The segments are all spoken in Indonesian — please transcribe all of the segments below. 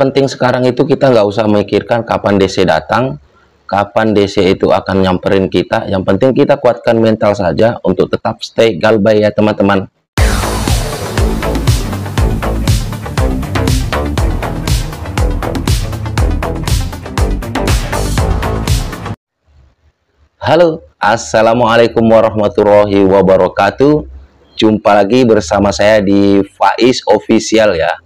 terpenting sekarang itu kita nggak usah memikirkan kapan DC datang, kapan DC itu akan nyamperin kita. Yang penting kita kuatkan mental saja untuk tetap stay galbay ya teman-teman. Halo, assalamualaikum warahmatullahi wabarakatuh. Jumpa lagi bersama saya di Faiz Official ya.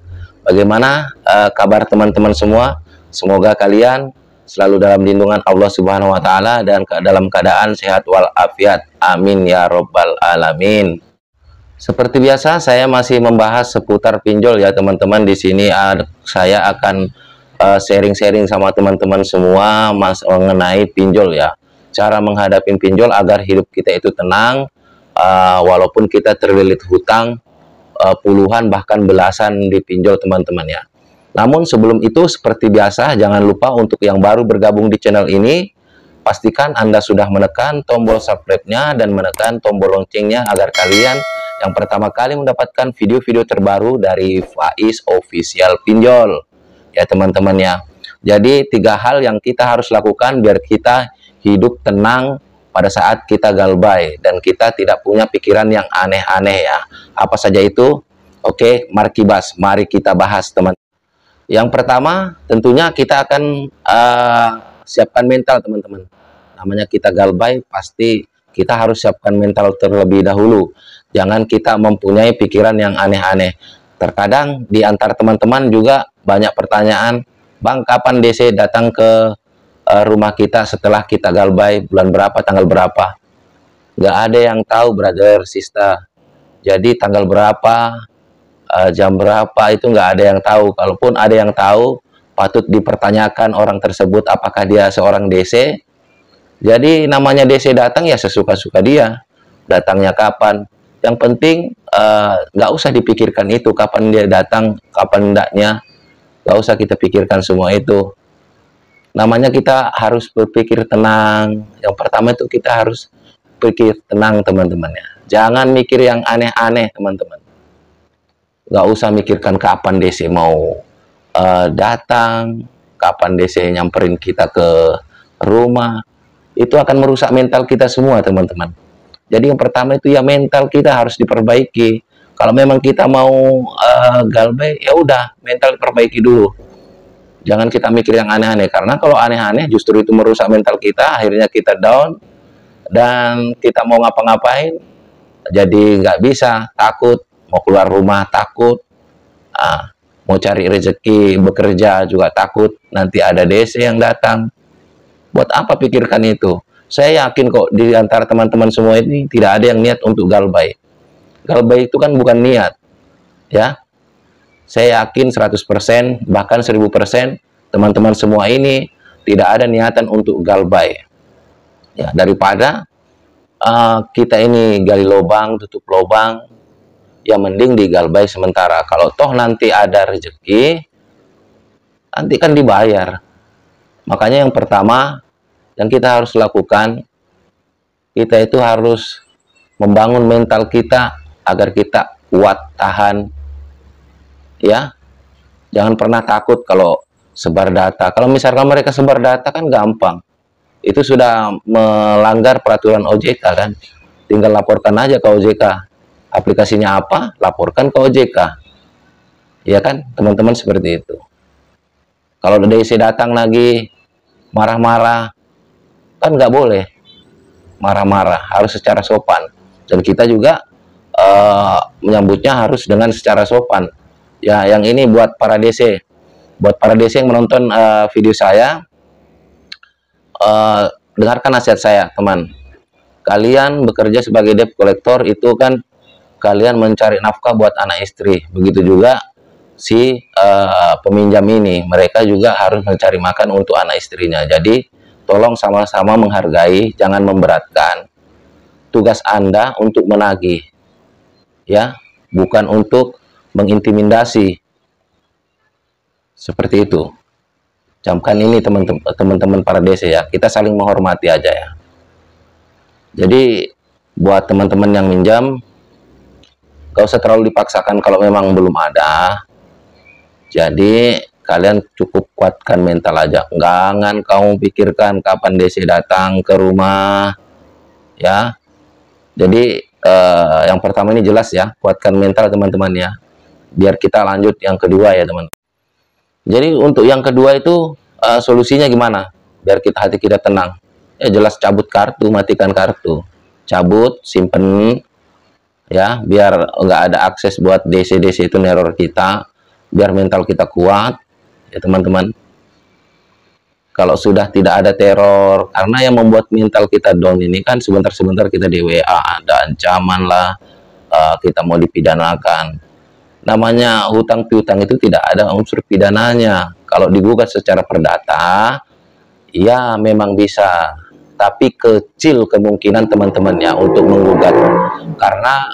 Bagaimana kabar teman-teman semua? Semoga kalian selalu dalam lindungan Allah Subhanahu wa taala dan dalam keadaan sehat walafiat. Amin ya robbal alamin. Seperti biasa saya masih membahas seputar pinjol ya teman-teman. Di sini saya akan sharing-sharing sama teman-teman semua mengenai pinjol ya. Cara menghadapi pinjol agar hidup kita itu tenang, walaupun kita terlilit hutang puluhan bahkan belasan di pinjol teman-teman ya. Namun sebelum itu seperti biasa jangan lupa untuk yang baru bergabung di channel ini, pastikan Anda sudah menekan tombol subscribe-nya dan menekan tombol loncengnya agar kalian yang pertama kali mendapatkan video-video terbaru dari Faiz Official Pinjol ya teman-teman ya. Jadi 3 hal yang kita harus lakukan biar kita hidup tenang pada saat kita galbay dan kita tidak punya pikiran yang aneh-aneh ya. Apa saja itu? Oke, mari kita bahas teman. Yang pertama tentunya kita akan siapkan mental teman-teman. Namanya kita galbay pasti kita harus siapkan mental terlebih dahulu. Jangan kita mempunyai pikiran yang aneh-aneh. Terkadang di antar teman-teman juga banyak pertanyaan, Bang kapan DC datang ke rumah kita setelah kita galbay, bulan berapa, tanggal berapa? Nggak ada yang tahu brother, sister. Jadi tanggal berapa, jam berapa itu nggak ada yang tahu. Kalaupun ada yang tahu, patut dipertanyakan orang tersebut apakah dia seorang DC. Jadi namanya DC datang ya sesuka-suka dia. Datangnya kapan? Yang penting nggak usah dipikirkan itu kapan dia datang, kapan hendaknya. Nggak usah kita pikirkan semua itu. Namanya kita harus berpikir tenang. Yang pertama itu kita harus pikir tenang teman-teman ya. Jangan mikir yang aneh-aneh teman-teman. Nggak usah mikirkan kapan DC mau datang, kapan DC nyamperin kita ke rumah. Itu akan merusak mental kita semua teman-teman. Jadi yang pertama itu ya mental kita harus diperbaiki. Kalau memang kita mau galbay, ya udah mental diperbaiki dulu. Jangan kita mikir yang aneh-aneh, karena kalau aneh-aneh justru itu merusak mental kita, akhirnya kita down, dan kita mau ngapa-ngapain, jadi nggak bisa, takut, mau keluar rumah takut, mau cari rezeki, bekerja juga takut, nanti ada DC yang datang. Buat apa pikirkan itu? Saya yakin kok di antara teman-teman semua ini tidak ada yang niat untuk galbay. Galbay itu kan bukan niat, ya. Saya yakin 100%, bahkan 1000% teman-teman semua ini tidak ada niatan untuk galbay. Ya, daripada kita ini gali lubang, tutup lubang, ya mending digalbay sementara. Kalau toh nanti ada rezeki, nanti kan dibayar. Makanya yang pertama yang kita harus lakukan, kita itu harus membangun mental kita agar kita kuat, tahan. Ya, jangan pernah takut kalau sebar data. Kalau misalkan mereka sebar data kan gampang, itu sudah melanggar peraturan OJK kan. Tinggal laporkan aja ke OJK, aplikasinya apa, laporkan ke OJK, ya kan teman-teman, seperti itu. Kalau DC datang lagi marah-marah, kan nggak boleh marah-marah, harus secara sopan. Dan kita juga menyambutnya harus dengan secara sopan. Ya, yang ini buat para DC yang menonton video saya, dengarkan nasihat saya teman. Kalian bekerja sebagai debt collector itu kan kalian mencari nafkah buat anak istri. Begitu juga si peminjam ini, mereka juga harus mencari makan untuk anak istrinya. Jadi tolong sama-sama menghargai, jangan memberatkan. Tugas Anda untuk menagih, ya, bukan untuk mengintimidasi. Seperti itu. Camkan ini teman-teman para DC ya. Kita saling menghormati aja ya. Jadi buat teman-teman yang minjam, gak usah terlalu dipaksakan kalau memang belum ada. Jadi kalian cukup kuatkan mental aja. Jangan kamu pikirkan kapan DC datang ke rumah, ya. Jadi yang pertama ini jelas ya, kuatkan mental teman-teman ya. Biar kita lanjut yang kedua ya teman. Jadi untuk yang kedua itu solusinya gimana? Biar hati kita tenang. Ya jelas cabut kartu, matikan kartu. Cabut, simpen ya, biar nggak ada akses buat DC-DC itu neror kita. Biar mental kita kuat ya teman-teman. Kalau sudah tidak ada teror, karena yang membuat mental kita down ini kan sebentar-sebentar kita di WA, ada ancaman lah, kita mau dipidanakan. Namanya hutang piutang itu tidak ada unsur pidananya. Kalau digugat secara perdata, ya memang bisa, tapi kecil kemungkinan teman-temannya untuk menggugat, karena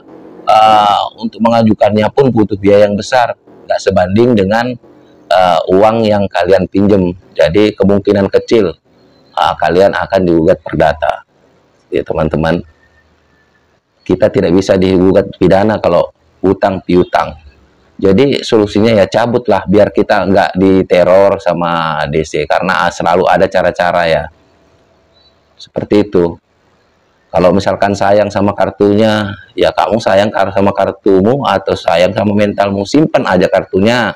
untuk mengajukannya pun butuh biaya yang besar, nggak sebanding dengan uang yang kalian pinjam. Jadi kemungkinan kecil kalian akan digugat perdata ya teman-teman. Kita tidak bisa digugat pidana kalau hutang piutang. Jadi solusinya ya cabutlah, biar kita nggak diteror sama DC, karena selalu ada cara-cara ya seperti itu. Kalau misalkan sayang sama kartunya, ya kamu sayang sama kartumu atau sayang sama mentalmu, simpan aja kartunya.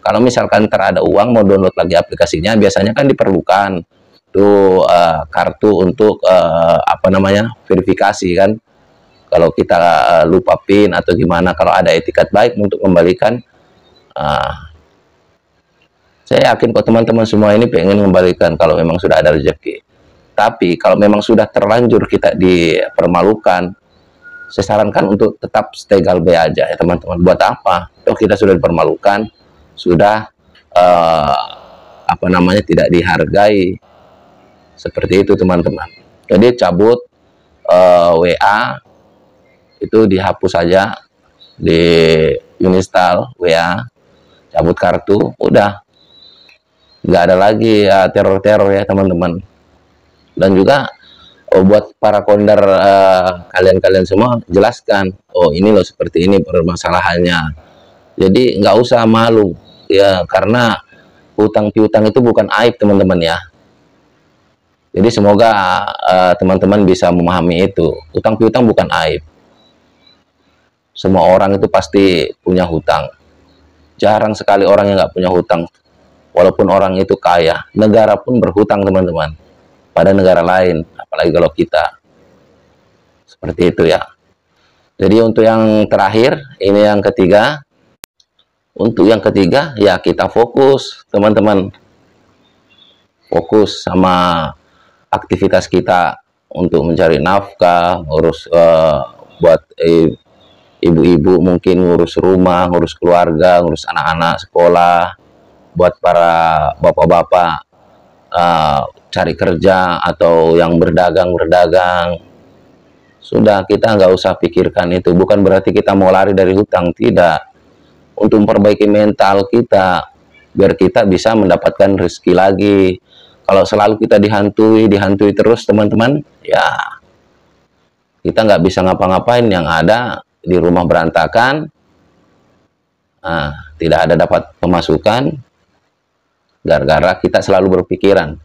Kalau misalkan ntar ada uang mau download lagi aplikasinya, biasanya kan diperlukan tuh kartu untuk apa namanya, verifikasi kan. Kalau kita lupa PIN atau gimana, kalau ada etikat baik untuk kembalikan, saya yakin kok teman-teman semua ini pengen kembalikan kalau memang sudah ada rezeki. Tapi kalau memang sudah terlanjur kita dipermalukan, saya sarankan untuk tetap stay galbe aja ya teman-teman. Buat apa? Toh kita sudah dipermalukan, sudah apa namanya, tidak dihargai, seperti itu teman-teman. Jadi cabut WA itu dihapus saja, di uninstall WA, cabut kartu, udah nggak ada lagi teror-teror ya teman-teman. Dan juga buat para kondar kalian-kalian semua, jelaskan, oh ini loh seperti ini permasalahannya. Jadi nggak usah malu ya, karena hutang piutang itu bukan aib teman-teman ya. Jadi semoga teman-teman bisa memahami itu. Hutang piutang bukan aib. Semua orang itu pasti punya hutang. Jarang sekali orang yang nggak punya hutang. Walaupun orang itu kaya, negara pun berhutang teman-teman pada negara lain, apalagi kalau kita. Seperti itu ya. Jadi untuk yang terakhir, ini yang ketiga. Untuk yang ketiga, ya kita fokus teman-teman. Fokus sama aktivitas kita untuk mencari nafkah, ngurus buat ibu-ibu mungkin ngurus rumah, ngurus keluarga, ngurus anak-anak sekolah, buat para bapak-bapak cari kerja atau yang berdagang, sudah kita nggak usah pikirkan itu. Bukan berarti kita mau lari dari hutang, tidak. Untuk memperbaiki mental kita, biar kita bisa mendapatkan rezeki lagi. Kalau selalu kita dihantui terus teman-teman, ya kita nggak bisa ngapa-ngapain, yang ada di rumah berantakan, tidak ada dapat pemasukan, gara-gara kita selalu berpikiran.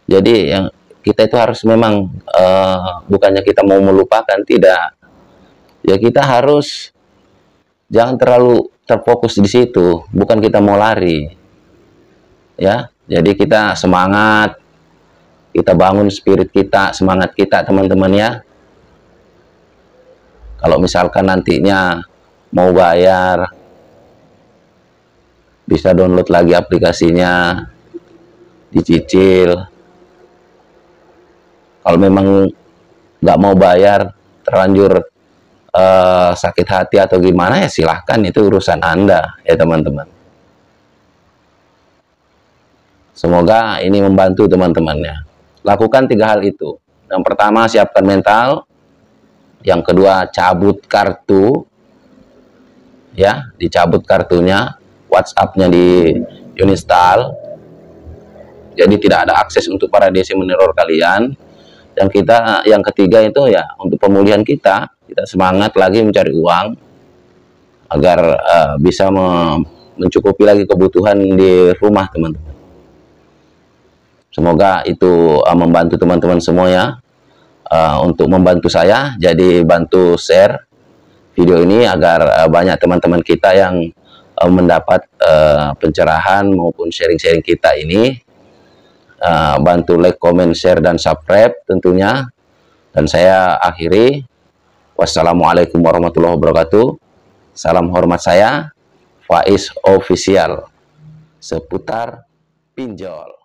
Jadi yang kita itu harus memang bukannya kita mau melupakan, tidak. Ya kita harus jangan terlalu terfokus di situ, bukan kita mau lari. Ya, jadi kita semangat, kita bangun spirit kita, semangat kita teman-teman ya. Kalau misalkan nantinya mau bayar, bisa download lagi aplikasinya, dicicil. Kalau memang nggak mau bayar, terlanjur sakit hati atau gimana, ya silahkan, itu urusan Anda ya teman-teman. Semoga ini membantu teman-temannya. Lakukan 3 hal itu. Yang pertama, siapkan mental. Yang kedua, cabut kartu ya, dicabut kartunya, WhatsApp-nya di uninstall, jadi tidak ada akses untuk para DC meneror kalian. Yang ketiga itu ya untuk pemulihan kita semangat lagi mencari uang agar bisa mencukupi lagi kebutuhan di rumah teman-teman. Semoga itu membantu teman-teman semua ya. Untuk membantu saya, jadi bantu share video ini agar banyak teman-teman kita yang mendapat pencerahan maupun sharing-sharing kita ini. Bantu like, comment, share, dan subscribe tentunya. Dan saya akhiri. Wassalamualaikum warahmatullahi wabarakatuh. Salam hormat saya, Faiz Official, seputar pinjol.